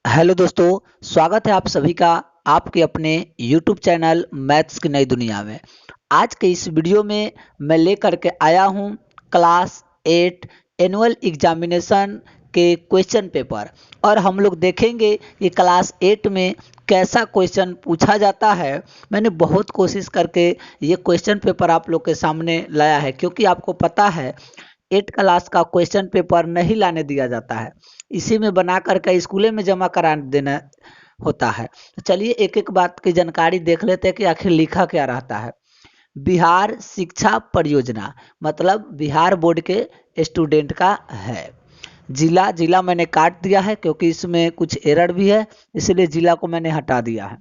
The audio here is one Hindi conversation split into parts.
हेलो दोस्तों, स्वागत है आप सभी का आपके अपने YouTube चैनल मैथ्स की नई दुनिया में। आज के इस वीडियो में मैं लेकर के आया हूँ क्लास 8 एनुअल एग्जामिनेशन के क्वेश्चन पेपर और हम लोग देखेंगे कि क्लास 8 में कैसा क्वेश्चन पूछा जाता है। मैंने बहुत कोशिश करके ये क्वेश्चन पेपर आप लोग के सामने लाया है, क्योंकि आपको पता है 8 क्लास का क्वेश्चन पेपर नहीं लाने दिया जाता है, इसी में बना करके स्कूले में जमा करा देना होता है। तो चलिए एक एक बात की जानकारी देख लेते हैं कि आखिर लिखा क्या रहता है। बिहार शिक्षा परियोजना मतलब बिहार बोर्ड के स्टूडेंट का है। जिला जिला मैंने काट दिया है क्योंकि इसमें कुछ एरर भी है, इसलिए जिला को मैंने हटा दिया है।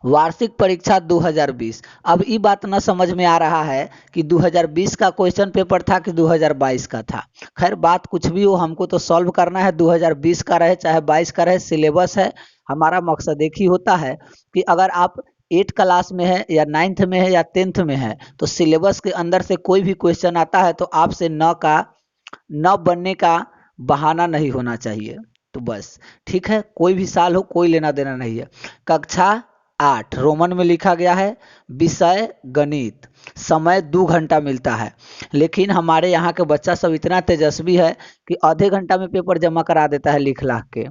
वार्षिक परीक्षा 2020। अब ये बात ना समझ में आ रहा है कि 2020 का क्वेश्चन पेपर था कि 2022 का था। खैर बात कुछ भी हो, हमको तो सॉल्व करना है। 2020 का रहे चाहे 22 का रहे, सिलेबस है। हमारा मकसद एक ही होता है कि अगर आप 8 क्लास में है या 9th में है या 10th में है तो सिलेबस के अंदर से कोई भी क्वेश्चन आता है तो आपसे न बनने का बहाना नहीं होना चाहिए। तो बस ठीक है, कोई भी साल हो कोई लेना देना नहीं है। कक्षा 8 रोमन में लिखा गया है। विषय गणित। समय 2 घंटा मिलता है, लेकिन हमारे यहाँ के बच्चा सब इतना तेजस्वी है कि आधे घंटा में पेपर जमा करा देता है लिख लाख के।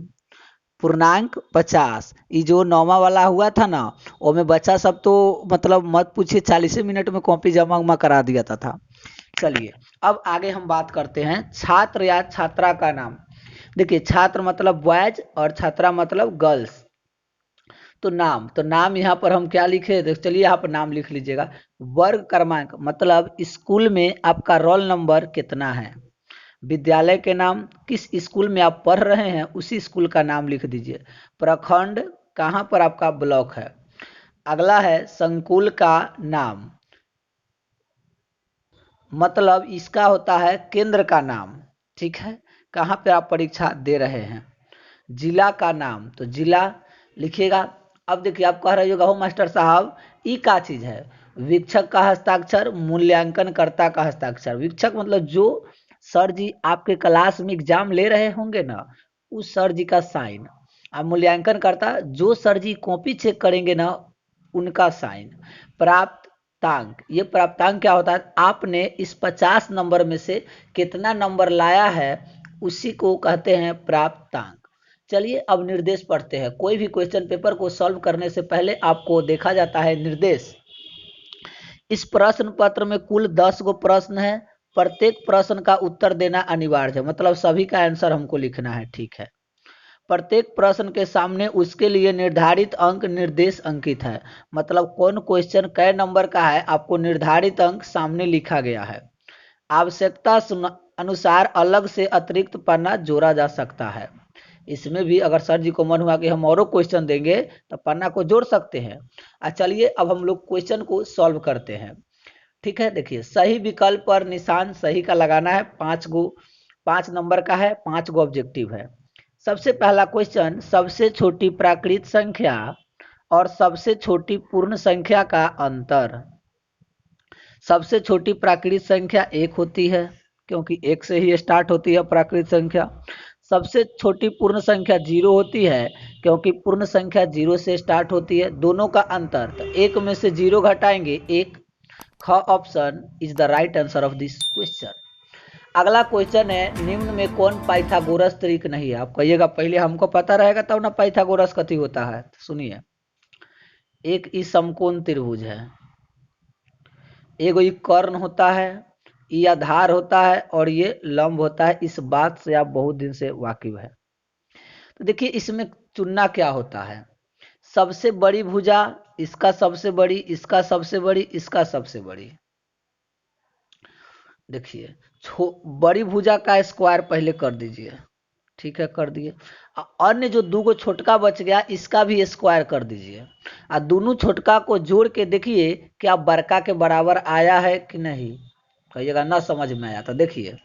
पूर्णांक 50। ये जो 9वां वाला हुआ था ना, वो में बच्चा सब तो मतलब मत पूछिए, 40 मिनट में कॉपी जमा उमा करा दिया था। चलिए अब आगे हम बात करते हैं छात्र या छात्रा का नाम। देखिए, छात्र मतलब बॉयज और छात्रा मतलब गर्ल्स। तो नाम यहाँ पर हम क्या लिखे, तो चलिए यहाँ पर नाम लिख लीजिएगा। वर्ग क्रमांक मतलब स्कूल में आपका रोल नंबर कितना है। विद्यालय के नाम, किस स्कूल में आप पढ़ रहे हैं उसी स्कूल का नाम लिख दीजिए। प्रखंड, कहाँ पर आपका ब्लॉक है। अगला है संकुल का नाम, मतलब इसका होता है केंद्र का नाम। ठीक है, कहाँ पे आप परीक्षा दे रहे हैं। जिला का नाम, तो जिला लिखिएगा। अब देखिए आप कह रहे होगा हो मास्टर साहब ये क्या चीज़ है। वीक्षक का हस्ताक्षर, मूल्यांकन कर्ता का हस्ताक्षर। वीक्षक मतलब जो सर जी आपके क्लास में एग्जाम ले रहे होंगे ना, उस सर जी का साइन। अब मूल्यांकन करता जो सर जी कॉपी चेक करेंगे ना, उनका साइन। प्राप्तांक, ये प्राप्तांक क्या होता है, आपने इस 50 नंबर में से कितना नंबर लाया है उसी को कहते हैं प्राप्तांक। चलिए अब निर्देश पढ़ते हैं। कोई भी क्वेश्चन पेपर को सॉल्व करने से पहले आपको देखा जाता है निर्देश। इस प्रश्न पत्र में कुल 10 गो प्रश्न है। प्रत्येक प्रश्न का उत्तर देना अनिवार्य है, मतलब सभी का आंसर हमको लिखना है। ठीक है, प्रत्येक प्रश्न के सामने उसके लिए निर्धारित अंक निर्देश अंकित है, मतलब कौन क्वेश्चन कै नंबर का है आपको निर्धारित अंक सामने लिखा गया है। आवश्यकता अनुसार अलग से अतिरिक्त पन्ना जोड़ा जा सकता है। इसमें भी अगर सर जी को मन हुआ कि हम और क्वेश्चन देंगे तो पन्ना को जोड़ सकते हैं। चलिए अब हम लोग क्वेश्चन को सॉल्व करते हैं। ठीक है, देखिए सही विकल्प पर निशान सही का लगाना है। 5 नंबर का है, 5 गो ऑब्जेक्टिव है। सबसे पहला क्वेश्चन, सबसे छोटी प्राकृत संख्या और सबसे छोटी पूर्ण संख्या का अंतर। सबसे छोटी प्राकृत संख्या 1 होती है, क्योंकि 1 से ही स्टार्ट होती है प्राकृत संख्या। सबसे छोटी पूर्ण संख्या 0 होती है, क्योंकि पूर्ण संख्या 0 से स्टार्ट होती है। दोनों का अंतर, तो 1 में से 0 घटाएंगे 1। ख option is the right answer of this question. अगला क्वेश्चन है, निम्न में कौन पाइथागोरस त्रिक नहीं है। आप कहिएगा पहले हमको पता रहेगा तब ना पाइथागोरस कथी होता है। सुनिए, एक ई समकोण त्रिभुज है, एगो ये कर्ण होता है, ये आधार होता है और ये लंब होता है। इस बात से आप बहुत दिन से वाकिफ है। तो देखिए इसमें चुनना क्या होता है। सबसे बड़ी भुजा, इसका सबसे बड़ी, इसका सबसे बड़ी, इसका सबसे बड़ी। देखिए बड़ी भुजा का स्क्वायर पहले कर दीजिए। ठीक है, कर दिए। अन्य जो दो गो छोटका बच गया इसका भी स्क्वायर कर दीजिए। और दोनों छोटका को जोड़ के देखिए क्या बड़का के बराबर आया है कि नहीं। कहिएगा ना समझ में आया तो देखिए,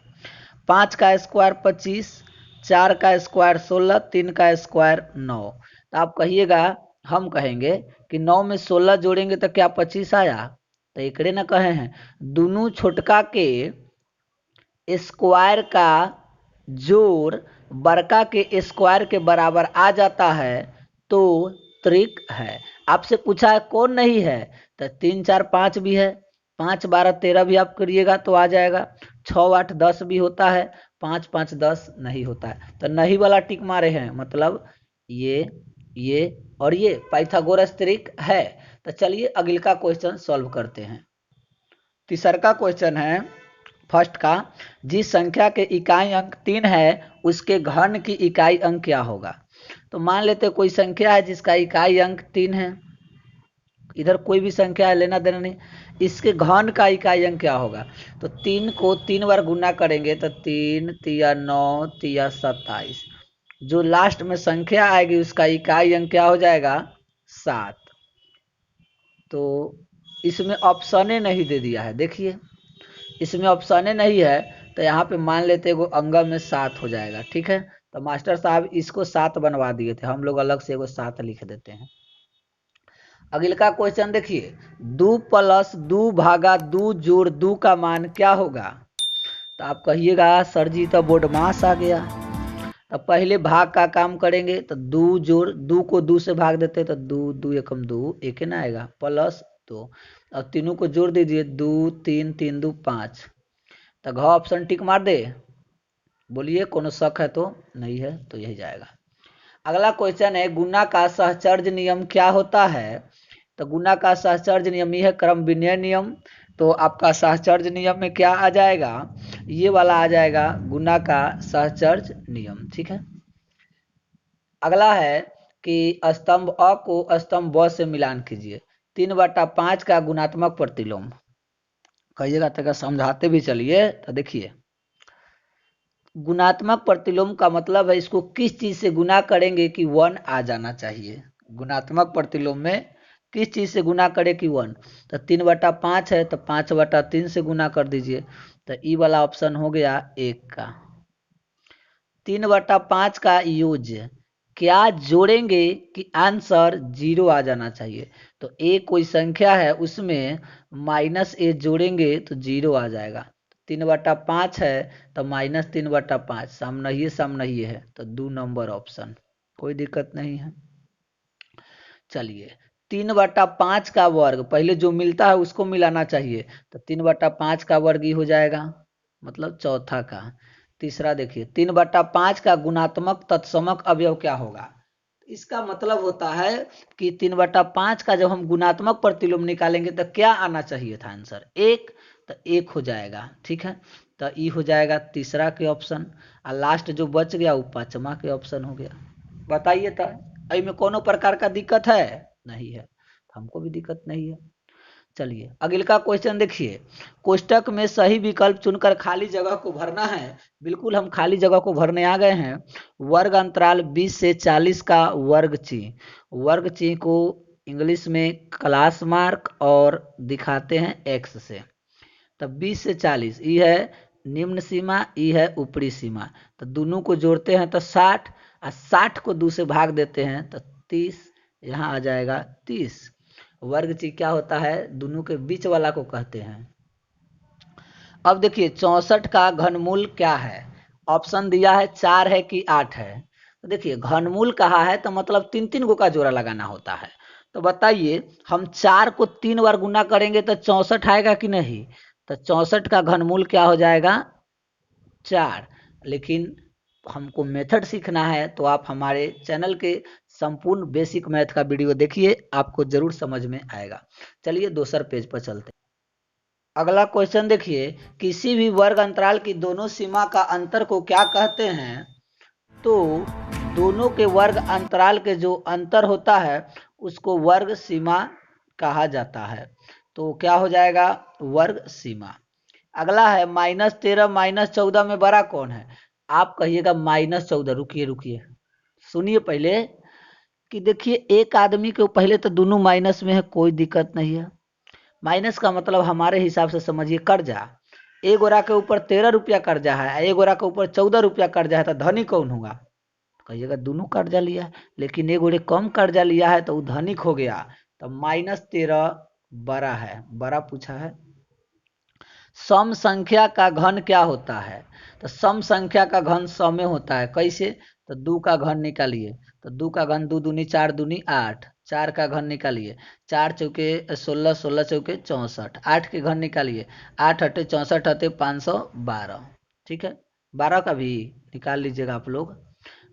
5 का स्क्वायर 25, 4 का स्क्वायर 16, 3 का स्क्वायर 9। तो आप कहिएगा, हम कहेंगे कि 9 में 16 जोड़ेंगे तो क्या 25 आया। तो एकड़े ना कहे हैं, दोनों छोटका के स्क्वायर का जोड़ बरका के स्क्वायर के बराबर आ जाता है तो त्रिक है। आपसे पूछा है कौन नहीं है, तो 3 4 5 भी है, 5 12 13 भी आप करिएगा तो आ जाएगा, 6 8 10 भी होता है, 5 5 10 नहीं होता है, तो नहीं वाला टिक मारे हैं, मतलब ये और ये पाइथागोरस त्रिक है। तो चलिए अगले का क्वेश्चन सॉल्व करते हैं। तीसरा का क्वेश्चन है फर्स्ट का, जिस संख्या के इकाई अंक 3 है उसके घन की इकाई अंक क्या होगा। तो मान लेते कोई संख्या है जिसका इकाई अंक 3 है, इधर कोई भी संख्या है, लेना देना नहीं, इसके घन का इकाई अंक क्या होगा। तो 3 को 3 बार गुना करेंगे तो 3 तिया 9 तिया 27, जो लास्ट में संख्या आएगी उसका इकाई अंक क्या हो जाएगा 7। तो इसमें ऑप्शन नहीं दे दिया है, देखिए इसमें ऑप्शन नहीं है, तो यहाँ पे मान लेते हैं अंगम में 7 हो जाएगा। ठीक है, तो मास्टर साहब इसको 7 बनवा दिए थे, हम लोग अलग से 7 लिख देते हैं। अगले का क्वेश्चन देखिए, 2 + 2 भागा 2 जोड़ 2 का मान क्या होगा। तो आप कहिएगा सर जी तो बोडमास आ गया। तो पहले भाग का काम करेंगे, तो 2 जोड़ 2 को 2 से भाग देते, तो 2 2 एकम 2 एक ही ना आएगा, +2, और तीनों को जोड़ दीजिए, 2 3 3 2 5, तो घ ऑप्शन टिक मार दे। बोलिए कोनो शक है तो, नहीं है तो यही जाएगा। अगला क्वेश्चन है, गुना का सहचर्य नियम क्या होता है। तो गुना का सहचर्य नियम यह है क्रम विन्याय नियम। तो आपका सहचर्य नियम में क्या आ जाएगा, ये वाला आ जाएगा गुना का सहचर्य नियम। ठीक है, अगला है कि स्तंभ अ को स्तंभ ब से मिलान कीजिए, 3/5 का गुणात्मक प्रतिलोम। कहिएगा तक समझाते भी चलिए। तो देखिए गुणात्मक प्रतिलोम का मतलब है इसको किस चीज से गुना करेंगे कि 1 आ जाना चाहिए। गुणात्मक प्रतिलोम में किस चीज से गुना करे कि 1, तो 3/5 है तो 5/3 से गुना कर दीजिए, तो ई वाला ऑप्शन हो गया 1 का। 3/5 का यूज क्या जोड़ेंगे कि आंसर 0 आ जाना चाहिए। तो ए कोई संख्या है उसमें -a जोड़ेंगे तो 0 आ जाएगा। 3/5 है तो -3/5, सामने है तो 2 नंबर ऑप्शन, कोई दिक्कत नहीं है। चलिए 3/5 का वर्ग, पहले जो मिलता है उसको मिलाना चाहिए, तो 3/5 का वर्ग ही हो जाएगा, मतलब चौथा का। तीसरा देखिए 3/5 का गुणात्मक तत्समक अवयव क्या होगा। इसका मतलब होता है कि 3/5 का जब हम गुणात्मक प्रतिलोम निकालेंगे तो क्या आना चाहिए था आंसर 1, तो 1 हो जाएगा। ठीक है, तो ई हो जाएगा तीसरा के ऑप्शन, और लास्ट जो बच गया वो 5वां के ऑप्शन हो गया। बताइए तो में कोनो प्रकार का दिक्कत है, नहीं है, हमको भी दिक्कत नहीं है। चलिए अगले का क्वेश्चन देखिए, कोष्टक में सही विकल्प चुनकर खाली जगह को भरना है। बिल्कुल हम खाली जगह को भरने आ गए हैं। वर्ग अंतराल 20 से 40 का वर्ग चिन्ह, वर्ग चिन्ह को इंग्लिश में क्लास मार्क और दिखाते हैं एक्स से। तब 20 से 40 ई है निम्न सीमा, ई है ऊपरी सीमा, तो दोनों को जोड़ते हैं तो 60, और 60 को 2 से भाग देते हैं तो 30, यहाँ आ जाएगा 30। वर्ग चिन्ह क्या होता है, दोनों के बीच वाला को कहते हैं। अब देखिए 64 का घनमूल क्या है, ऑप्शन दिया है 4 है कि 8 है। तो देखिए घनमूल कहा है तो मतलब 3 गो का जोड़ा लगाना होता है। तो बताइए हम 4 को 3 बार गुना करेंगे तो 64 आएगा कि नहीं। तो 64 का घनमूल क्या हो जाएगा 4। लेकिन हमको मेथड सीखना है तो आप हमारे चैनल के संपूर्ण बेसिक मैथ का वीडियो देखिए, आपको जरूर समझ में आएगा। चलिए दूसर पेज पर चलते हैं। अगला क्वेश्चन देखिए, किसी भी वर्ग अंतराल की दोनों सीमा का अंतर को क्या कहते हैं। तो दोनों के वर्ग अंतराल के जो अंतर होता है उसको वर्ग सीमा कहा जाता है। तो क्या हो जाएगा वर्ग सीमा। अगला है -13 -14 में बड़ा कौन है। आप कहिएगा -14, रुकिए सुनिए पहले कि देखिए एक आदमी के पहले तो दोनों माइनस में है, कोई दिक्कत नहीं है। माइनस का मतलब हमारे हिसाब से समझिए कर्जा, एक गोरा के ऊपर 13 रुपया कर्जा है, एक गोरा के ऊपर 14 रुपया कर्जा है, तो धनी कौन होगा। कहिएगा दोनों कर्जा लिया है, लेकिन एक गोरे कम कर्जा लिया है तो वो धनिक हो गया। तो -13 बड़ा है, बड़ा पूछा है। सम संख्या का घन क्या होता है? तो सम संख्या का घन 100 में होता है। कैसे? तो 2 का घन निकालिए, तो 2 का घन 2 दूनी 4 दूनी 8, 4 का घन निकालिए, 4 चौके 16, 16 चौके 64, 8 के घन निकालिए, 8 हटे 64 हटे 512। ठीक है, 12 का भी निकाल लीजिएगा आप लोग।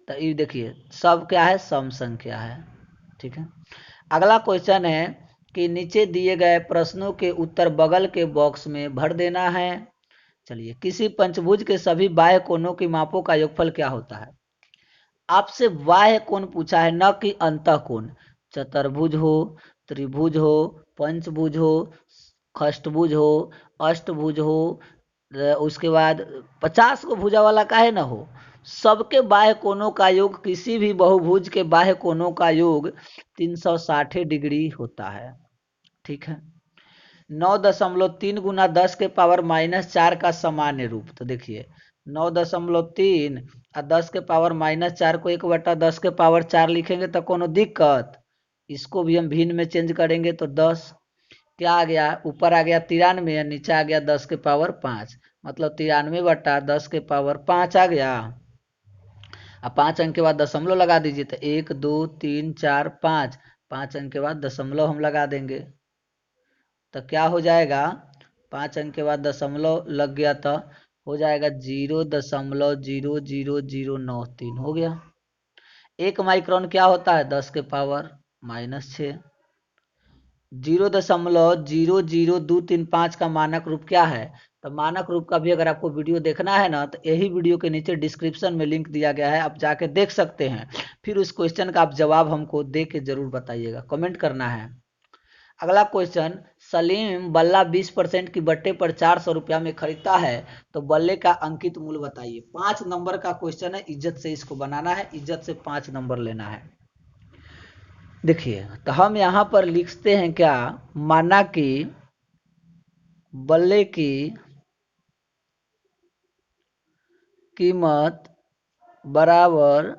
तो ये देखिए सब क्या है? सम संख्या है। ठीक है, अगला क्वेश्चन है कि नीचे दिए गए प्रश्नों के उत्तर बगल के बॉक्स में भर देना है। चलिए, किसी पंचभुज के सभी बाह्य कोणों की मापों का योगफल क्या होता है? आपसे बाह्य कोण पूछा है, न कि अंतः कोण। चतुर्भुज हो, त्रिभुज हो, पंचभुज हो, खष्टभुज हो, अष्टभुज हो, उसके बाद 50 को भुजा वाला काहे ना हो, सबके बाह्य कोणों का योग, किसी भी बहुभुज के बाह्य कोणों का योग 360 डिग्री होता है। ठीक है, 9.3 गुना 10 के पावर -4 का सामान्य रूप। तो देखिए 9.3 और 10 के पावर -4 को 1/10 के पावर 4 लिखेंगे तो कोनो दिक्कत? इसको भी हम भिन्न में चेंज करेंगे तो 10 क्या आ गया? ऊपर आ गया 93 और नीचे आ गया 10 के पावर 5, मतलब 93/10 के पावर 5 आ गया। अब 5 अंक के बाद दशमलव लगा दीजिए, तो 1 2 3 4 5, 5 अंक के बाद दशमलव हम लगा देंगे तो क्या हो जाएगा? 5 अंक के बाद दशमलव लग गया तो हो जाएगा 0.00093 हो गया। 1 माइक्रोन क्या होता है? 10 के पावर -6। 0.00235 का मानक रूप क्या है? तो मानक रूप का भी अगर आपको वीडियो देखना है ना, तो यही वीडियो के नीचे डिस्क्रिप्शन में लिंक दिया गया है, आप जाके देख सकते हैं। फिर उस क्वेश्चन का आप जवाब हमको दे के जरूर बताइएगा, कमेंट करना है। अगला क्वेश्चन, सलीम बल्ला 20% की बट्टे पर 400 रुपया में खरीदता है, तो बल्ले का अंकित मूल्य बताइए। 5 नंबर का क्वेश्चन है, इज्जत से इसको बनाना है, इज्जत से 5 नंबर लेना है। देखिए, तो हम यहाँ पर लिखते हैं क्या? माना कि बल्ले की कीमत बराबर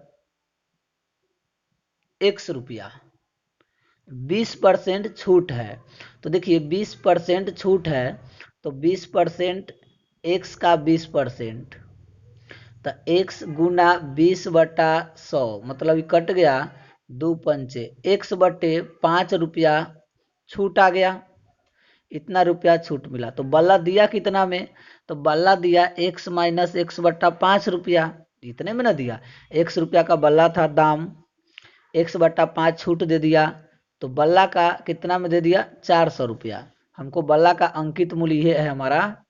x रुपया, 20% छूट है। तो देखिए 20% छूट है, तो 20% x का 20%, तो x गुना 20/100, मतलब ये कट गया 2 पंचे, x बटे 5 रुपया छूट आ गया, इतना रुपया छूट मिला। तो बल्ला दिया कितना में? तो बल्ला दिया x माइनस x/5 रुपया, इतने में ना दिया। x रुपया का बल्ला था दाम, x/5 छूट दे दिया, तो बल्ला का कितना में दे दिया? 400 रुपया। हमको बल्ला का अंकित मूल्य ये है हमारा।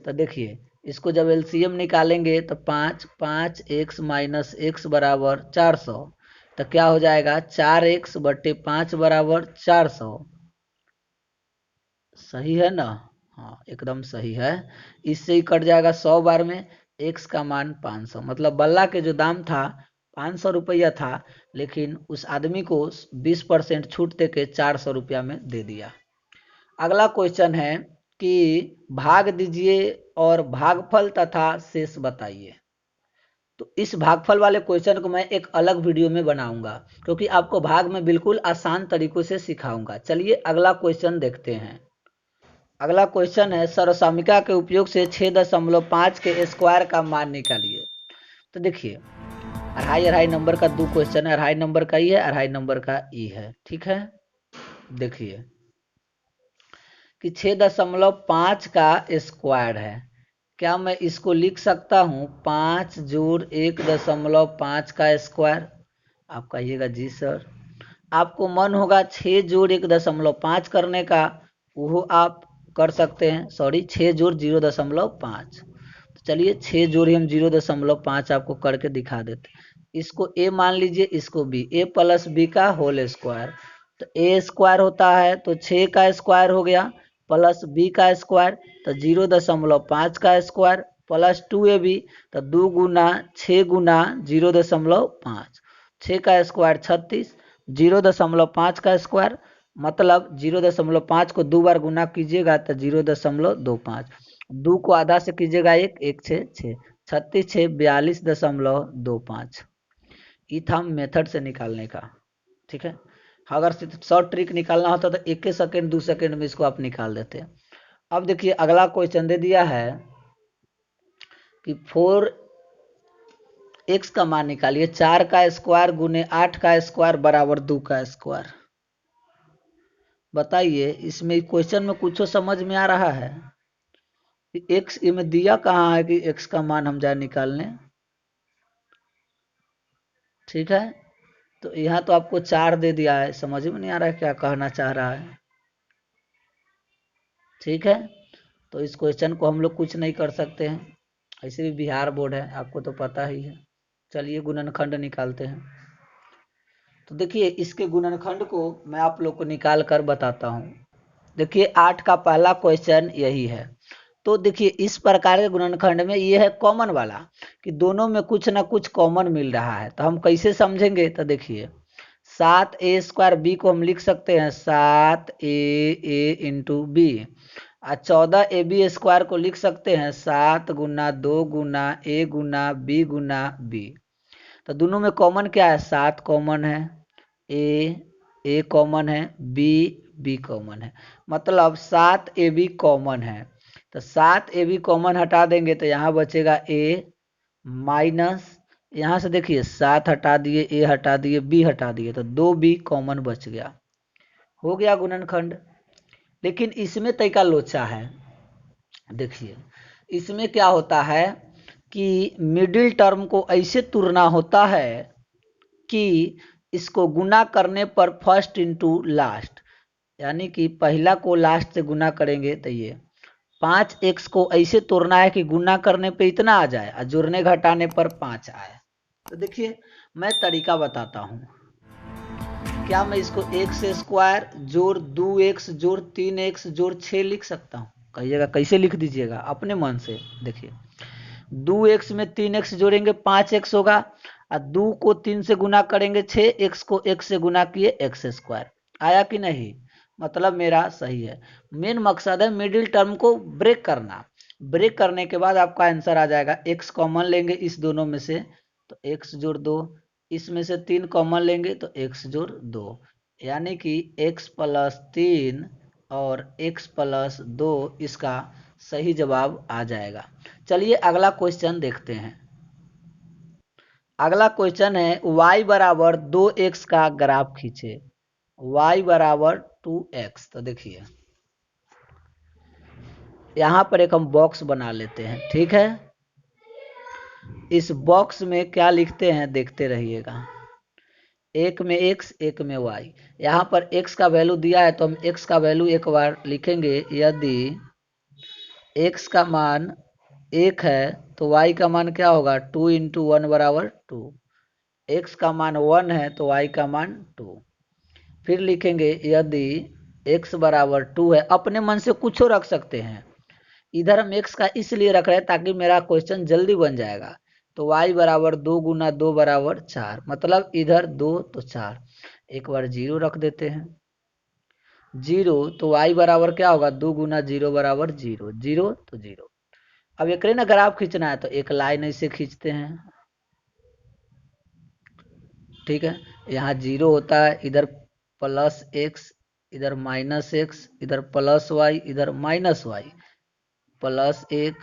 तो देखिए इसको जब एलसीएम निकालेंगे तो 5 5 x माइनस x बराबर 400, तो क्या हो जाएगा? 4x/5 बराबर 400। सही है ना? हाँ एकदम सही है। इससे ही कट जाएगा 100 बार में, x का मान 500, मतलब बल्ला के जो दाम था 500 रुपया था, लेकिन उस आदमी को 20% छूट दे के 400 रुपया में दे दिया। अगला क्वेश्चन है कि भाग दीजिए और भागफल तथा शेष बताइए। तो इस भागफल वाले क्वेश्चन को मैं एक अलग वीडियो में बनाऊंगा, क्योंकि आपको भाग में बिल्कुल आसान तरीकों से सिखाऊंगा। चलिए अगला क्वेश्चन देखते हैं। अगला क्वेश्चन है, सर्वसामिका के उपयोग से 6.5 के स्क्वायर का मान निकालिए। तो देखिए अढ़ाई अढ़ाई नंबर का 2 क्वेश्चन है, अढ़ाई नंबर का ई है, अढ़ाई नंबर का ई है। ठीक है, देखिए कि 6.5 का स्क्वायर है, क्या मैं इसको लिख सकता हूँ 5 जोड़ 1.5 का स्क्वायर? आप कहिएगा जी सर। आपको मन होगा 6 जोड़ 1.5 करने का, वो आप कर सकते हैं। सॉरी 6 जोड़ 0.5, तो चलिए 6 जोड़ हम 0.5 आपको करके दिखा देते। इसको a मान लीजिए, इसको b, a प्लस बी का होल स्क्वायर। तो a स्क्वायर होता है तो 6 का स्क्वायर हो गया, प्लस b का स्क्वायर तो 0.5 का स्क्वायर, प्लस 2ab, तो 2 गुना 6 गुना 0.5, 6 का स्क्वायर 36, 0.5 का स्क्वायर मतलब 0.5 को 2 बार गुना कीजिएगा तो 0.25, 2 को आधा से कीजिएगा 1, 1 6 6, 36 6 42.25। ये था मेथड से निकालने का। ठीक है, अगर शॉर्ट ट्रिक निकालना होता तो 1 सेकंड 2 सेकंड में इसको आप निकाल देते। अब देखिए अगला क्वेश्चन दे दिया है कि 4x का मान निकालिए, 4 का स्क्वायर गुने 8 का स्क्वायर बराबर 2 का स्क्वायर। बताइए इसमें क्वेश्चन में कुछ समझ में आ रहा है? एक्स में दिया कहाँ है कि x का मान हम जाए निकालने? ठीक है, तो यहाँ तो आपको 4 दे दिया है, समझ में नहीं आ रहा है क्या कहना चाह रहा है। ठीक है, तो इस क्वेश्चन को हम लोग कुछ नहीं कर सकते हैं, ऐसे भी बिहार बोर्ड है, आपको तो पता ही है। चलिए गुणनखंड निकालते हैं। तो देखिए इसके गुणनखंड को मैं आप लोग को निकाल कर बताता हूँ। देखिए 8 का पहला क्वेश्चन यही है। तो देखिए इस प्रकार के गुणनखंड में ये है कॉमन वाला कि दोनों में कुछ ना कुछ कॉमन मिल रहा है। तो हम कैसे समझेंगे? तो देखिए 7a स्क्वायर बी को हम लिख सकते हैं 7a इंटू बी, और 14ab स्क्वायर को लिख सकते हैं 7 गुना 2 गुना a Guna b Guna b। तो दोनों में कॉमन क्या है? 7 कॉमन है, ए कॉमन है, बी कॉमन है, मतलब 7ab कॉमन है। तो 7ab कॉमन हटा देंगे तो यहाँ बचेगा a माइनस, यहाँ से देखिए 7 हटा दिए, a हटा दिए, b हटा दिए, तो 2b कॉमन बच गया। हो गया गुणनखंड। लेकिन इसमें तरीका लोचा है। देखिए इसमें क्या होता है कि मिडिल टर्म को ऐसे तुरना होता है कि इसको गुना करने पर फर्स्ट इंटू लास्ट, यानी कि पहला को लास्ट से गुना करेंगे तो ये 5x को ऐसे तोड़ना है कि गुना करने पे इतना आ जाए और जोड़ने घटाने पर 5 आए। तो देखिए मैं तरीका बताता हूँ। क्या मैं इसको x स्क्वायर जोड़ 2x जोड़ 3x जोड़ 6 लिख सकता हूँ? कहिएगा कैसे लिख दीजिएगा अपने मन से। देखिए 2x में 3x जोड़ेंगे 5x होगा, और 2 को 3 से गुना करेंगे 6, x को x से गुना किए x स्क्वायर। आया कि नहीं? मतलब मेरा सही है। मेन मकसद है मिडिल टर्म को ब्रेक करना। ब्रेक करने के बाद आपका आंसर आ जाएगा। x कॉमन लेंगे इस दोनों में से तो x जोड़ 2, इसमें से 3 कॉमन लेंगे तो x जोड़ 2, यानी कि x प्लस 3 और x प्लस 2 इसका सही जवाब आ जाएगा। चलिए अगला क्वेश्चन देखते हैं। अगला क्वेश्चन है y बराबर 2x का ग्राफ खींचे, y बराबर 2x। तो देखिए यहाँ पर एक हम बॉक्स बना लेते हैं। ठीक है, इस बॉक्स में क्या लिखते हैं देखते रहिएगा। एक में x एक में y। यहाँ पर x का वैल्यू दिया है तो हम x का वैल्यू एक बार लिखेंगे। यदि x का मान 1 है तो y का मान क्या होगा? 2 इंटू 1 बराबर 2। x का मान 1 है तो y का मान 2। फिर लिखेंगे यदि x बराबर 2 है, अपने मन से कुछ रख सकते हैं। इधर हम x का इसलिए रख रहे हैं ताकि मेरा क्वेश्चन जल्दी बन जाएगा। तो y बराबर 2 गुना 2 बराबर 4, मतलब इधर 2 तो 4। एक बार 0 रख देते हैं। 0 तो y बराबर क्या होगा? 2 गुना 0 बराबर 0, 0 तो 0। अब एक ना ग्राफ खींचना है तो एक लाइन ऐसे खींचते हैं। ठीक है, यहाँ 0 होता है, इधर प्लस x, इधर माइनस x, इधर प्लस y, इधर माइनस y, प्लस 1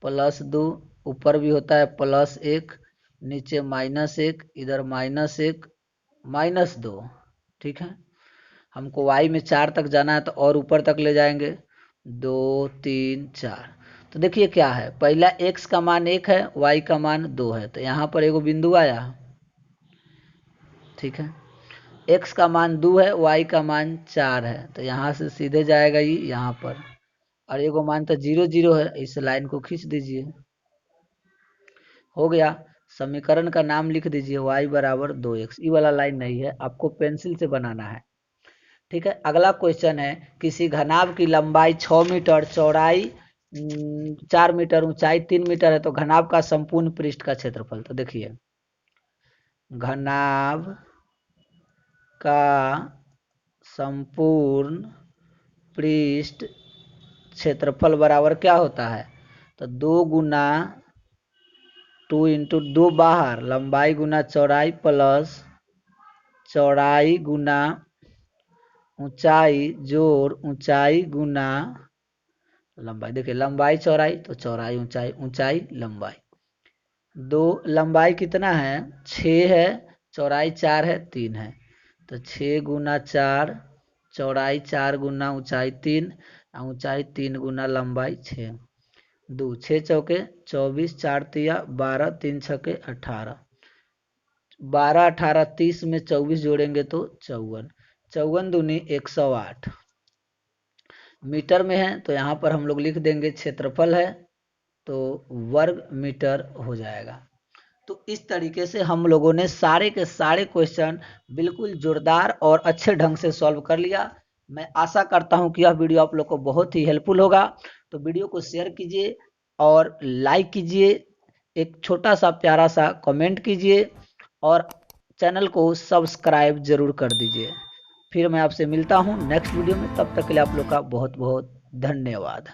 प्लस 2, ऊपर भी होता है प्लस 1, नीचे माइनस 1, इधर माइनस 1 माइनस 2। ठीक है, हमको y में 4 तक जाना है तो और ऊपर तक ले जाएंगे 2 3 4। तो देखिए क्या है, पहला x का मान 1 है, y का मान 2 है, तो यहाँ पर एगो बिंदु आया। ठीक है, x का मान 2 है, y का मान 4 है, तो यहाँ से सीधे जाएगा ये यहाँ पर, और एगो मान तो 0 0 है, इस लाइन को खींच दीजिए। हो गया, समीकरण का नाम लिख दीजिए y बराबर 2x। ये वाला लाइन नहीं है, आपको पेंसिल से बनाना है। ठीक है, अगला क्वेश्चन है किसी घनाभ की लंबाई 6 मीटर, चौड़ाई 4 मीटर, ऊंचाई 3 मीटर है, तो घनाभ का संपूर्ण पृष्ठ का क्षेत्रफल। तो देखिए घनाभ का संपूर्ण पृष्ठ क्षेत्रफल बराबर क्या होता है? तो 2 गुना 2 इंटू 2 बाहर, लंबाई गुना चौड़ाई प्लस चौड़ाई गुना ऊंचाई जोड़ ऊंचाई गुना लंबाई। देखिए लंबाई चौड़ाई, तो चौड़ाई ऊंचाई, ऊंचाई लंबाई। दो लंबाई कितना है 6 है, चौड़ाई 4 है, 3 है। तो 6 गुना 4, चौड़ाई 4 गुना ऊंचाई 3, ऊंचाई 3 गुना लंबाई 6। 2 6 चौके 24, 4 तिया 12, 3 छके 18, 12 18 30 में 24 जोड़ेंगे तो 54, 54 दूनी 108 मीटर में है। तो यहाँ पर हम लोग लिख देंगे क्षेत्रफल है तो वर्ग मीटर हो जाएगा। तो इस तरीके से हम लोगों ने सारे के सारे क्वेश्चन बिल्कुल जोरदार और अच्छे ढंग से सॉल्व कर लिया। मैं आशा करता हूं कि यह वीडियो आप लोग को बहुत ही हेल्पफुल होगा। तो वीडियो को शेयर कीजिए और लाइक कीजिए, एक छोटा सा प्यारा सा कमेंट कीजिए और चैनल को सब्सक्राइब जरूर कर दीजिए। फिर मैं आपसे मिलता हूं नेक्स्ट वीडियो में, तब तक के लिए आप लोग का बहुत बहुत धन्यवाद।